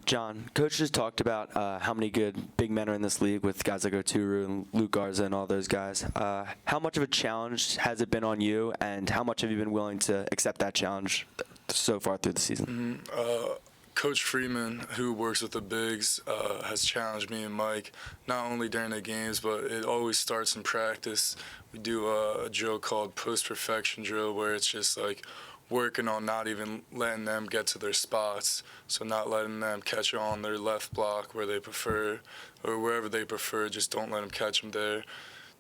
John, Coach just talked about how many good big men are in this league with guys like Oturu and Luke Garza and all those guys. How much of a challenge has it been on you, and how much have you been willing to accept that challenge so far through the season? Coach Freeman, who works with the bigs, has challenged me and Mike, not only during the games, but it always starts in practice. We do a drill called post-perfection drill, where it's just like working on not even letting them get to their spots, so not letting them catch on their left block where they prefer, or wherever they prefer. Just don't let them catch them there.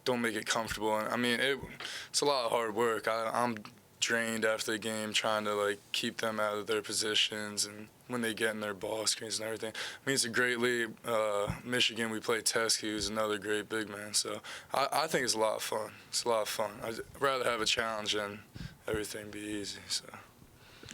Don't make it comfortable. And I mean, it's a lot of hard work. I'm drained after the game trying to like keep them out of their positions and when they get in their ball screens and everything. I mean, it's a great league. Michigan, we play Teskey, who's another great big man. So I think it's a lot of fun. It's a lot of fun. I'd rather have a challenge than everything be easy. So.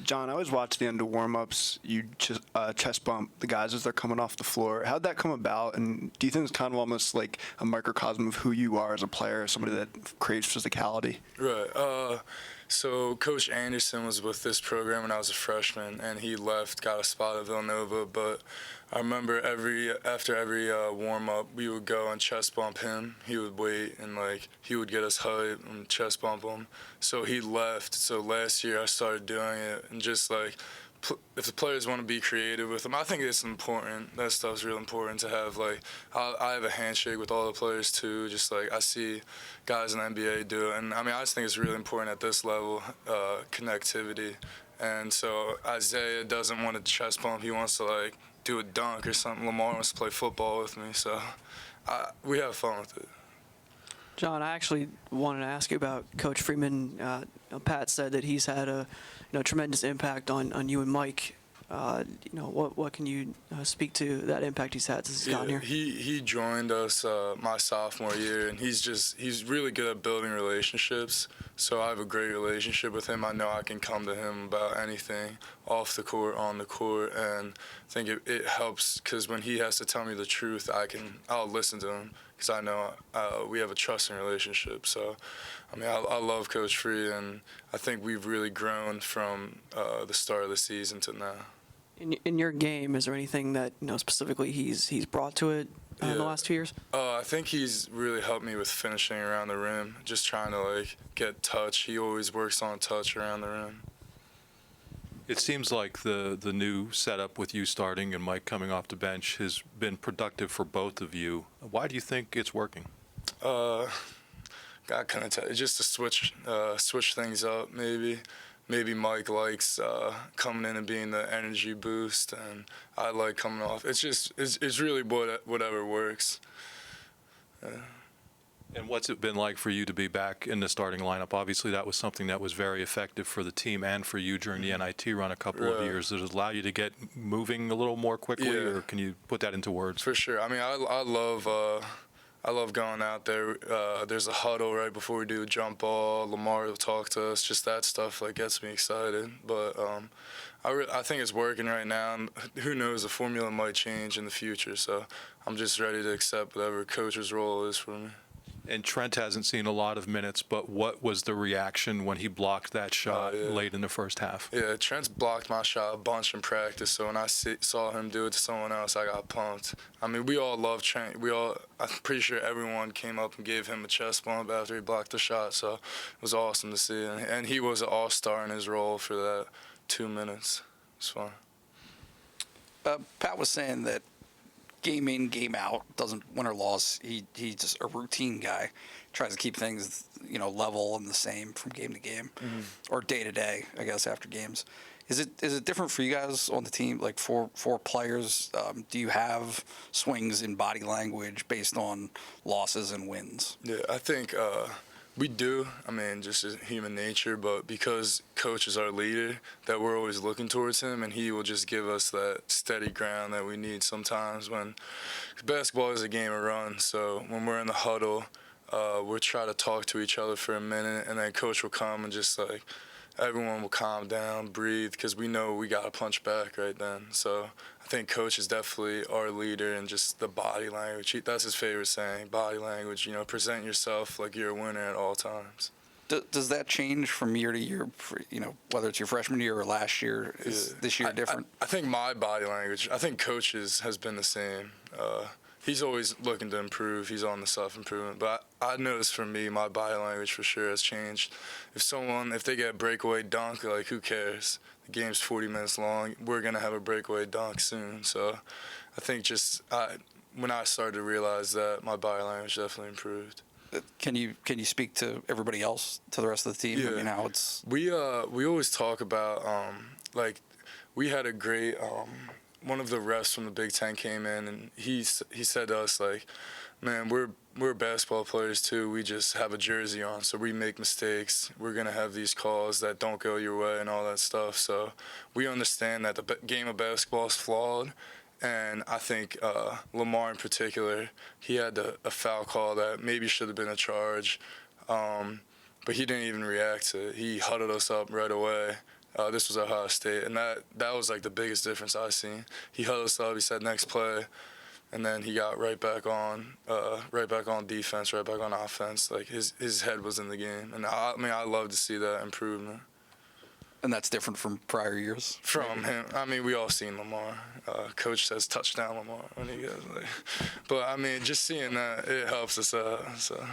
John, I always watch the end of warm-ups. You just chest bump the guys as they're coming off the floor. How'd that come about? And do you think it's kind of almost like a microcosm of who you are as a player, somebody that craves physicality? Right. So Coach Anderson was with this program when I was a freshman, and he left, got a spot at Villanova. But I remember after every warm-up, we would go and chest bump him. He would wait, and like he would get us hype and chest bump him. So he left. So last year I started doing it, and just like if the players want to be creative with them, I think it's important. That stuff's real important to have. Like, I have a handshake with all the players too. Just like I see guys in the NBA do it, and I mean I just think it's really important at this level, connectivity. And so Isaiah doesn't want to chest bump. He wants to like do a dunk or something. Lamar wants to play football with me, so we have fun with it. John, I actually wanted to ask you about Coach Freeman. Pat said that he's had a tremendous impact on you and Mike. What can you speak to that impact he's had since he's gotten here? He joined us my sophomore year, and he's really good at building relationships. So I have a great relationship with him. I know I can come to him about anything off the court, on the court, and I think it helps because when he has to tell me the truth, I'll listen to him because I know we have a trusting relationship. So, I mean, I love Coach Free, and I think we've really grown from the start of the season to now. In your game, is there anything that specifically he's brought to it in the last 2 years? I think he's really helped me with finishing around the rim, just trying to like get touch. He always works on touch around the rim. It seems like the new setup with you starting and Mike coming off the bench has been productive for both of you. Why do you think it's working? God couldn't tell you. Just to switch things up, maybe. Maybe Mike likes coming in and being the energy boost, and I like coming off. It's really whatever works. And what's it been like for you to be back in the starting lineup? Obviously, that was something that was very effective for the team and for you during the NIT run a couple of years. Does it allow you to get moving a little more quickly, or can you put that into words? For sure. I mean, I love going out there. There's a huddle right before we do a jump ball. Lamar will talk to us. Just that stuff like gets me excited. But I think it's working right now. And who knows, the formula might change in the future. So I'm just ready to accept whatever coach's role is for me. And Trent hasn't seen a lot of minutes, but what was the reaction when he blocked that shot late in the first half? Yeah, Trent's blocked my shot a bunch in practice, so when I saw him do it to someone else, I got pumped. I mean, we all love Trent. I'm pretty sure everyone came up and gave him a chest bump after he blocked the shot, so it was awesome to see. And he was an all-star in his role for that 2 minutes. It was fun. Pat was saying that game in, game out, doesn't win or loss. He's just a routine guy. Tries to keep things, level and the same from game to game, or day to day, I guess, after games. Is it different for you guys on the team? Like for players, do you have swings in body language based on losses and wins? Yeah, I think we do. I mean, just as human nature, but because Coach is our leader, that we're always looking towards him, and he will just give us that steady ground that we need sometimes when basketball is a game of runs. So when we're in the huddle, we'll try to talk to each other for a minute, and then Coach will come and just like everyone will calm down, breathe, because we know we got to punch back right then. So I think Coach is definitely our leader, and just the body language. That's his favorite saying, body language. Present yourself like you're a winner at all times. Does that change from year to year? Whether it's your freshman year or last year, is this year different? I think my body language, I think coaches has been the same. He's always looking to improve. He's on the self-improvement. But I noticed for me, my body language for sure has changed. If they get a breakaway dunk, like, who cares? The game's 40 minutes long. We're going to have a breakaway dunk soon. So I think when I started to realize that, my body language definitely improved. Can you speak to everybody else, to the rest of the team? Yeah. I mean, how it's... We always talk about, we had a great... one of the refs from the Big Ten came in, and he said to us, like, man, we're basketball players too. We just have a jersey on, so we make mistakes. We're going to have these calls that don't go your way and all that stuff. So we understand that the game of basketball is flawed. And I think Lamar in particular, he had a foul call that maybe should have been a charge, but he didn't even react to it. He huddled us up right away. This was Ohio State, and that was like the biggest difference I seen. He huddled us up. He said next play, and then he got right back on defense, right back on offense. Like his head was in the game, and I love to see that improvement. And that's different from prior years? From him. I mean, we all seen Lamar. Coach says touchdown Lamar when he goes like. But I mean, just seeing that, it helps us out. So.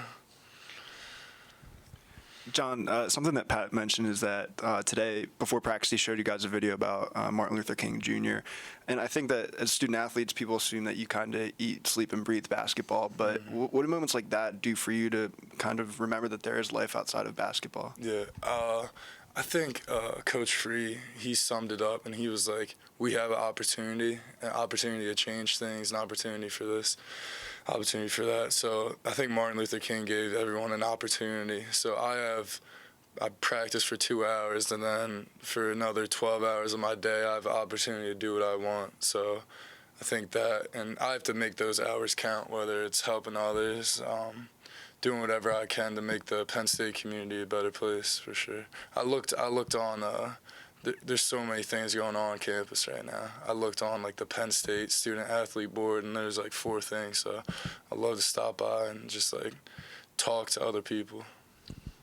John, something that Pat mentioned is that today, before practice, he showed you guys a video about Martin Luther King Jr. And I think that as student athletes, people assume that you kind of eat, sleep, and breathe basketball. But what do moments like that do for you to kind of remember that there is life outside of basketball? Yeah. I think Coach Free, he summed it up, and he was like, we have an opportunity to change things, an opportunity for this, opportunity for that. So I think Martin Luther King gave everyone an opportunity. So I practice for 2 hours, and then for another 12 hours of my day, I have an opportunity to do what I want. So I think that, and I have to make those hours count, whether it's helping others, doing whatever I can to make the Penn State community a better place, for sure. I looked on, there's so many things going on campus right now. I looked on, like, the Penn State Student Athlete Board, and there's, like, 4 things. So I'd love to stop by and just, like, talk to other people.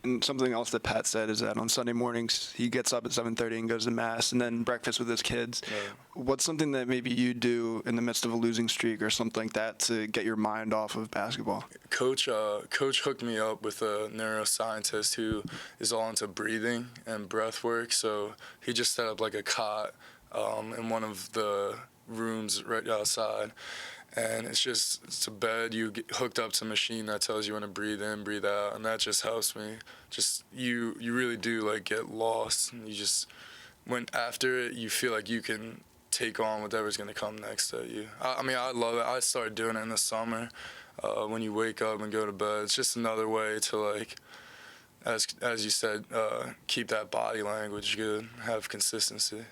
And something else that Pat said is that on Sunday mornings, he gets up at 7:30 and goes to Mass, and then breakfast with his kids. Yeah. What's something that maybe you do in the midst of a losing streak or something like that to get your mind off of basketball? Coach hooked me up with a neuroscientist who is all into breathing and breath work. So he just set up like a cot in one of the rooms right outside. And it's a bed. You get hooked up to a machine that tells you when to breathe in, breathe out, and that just helps me. Just you really do like get lost, and you just after it, you feel like you can take on whatever's gonna come next at you. I mean, I love it. I started doing it in the summer. When you wake up and go to bed, it's just another way to, like, as you said, keep that body language good, have consistency.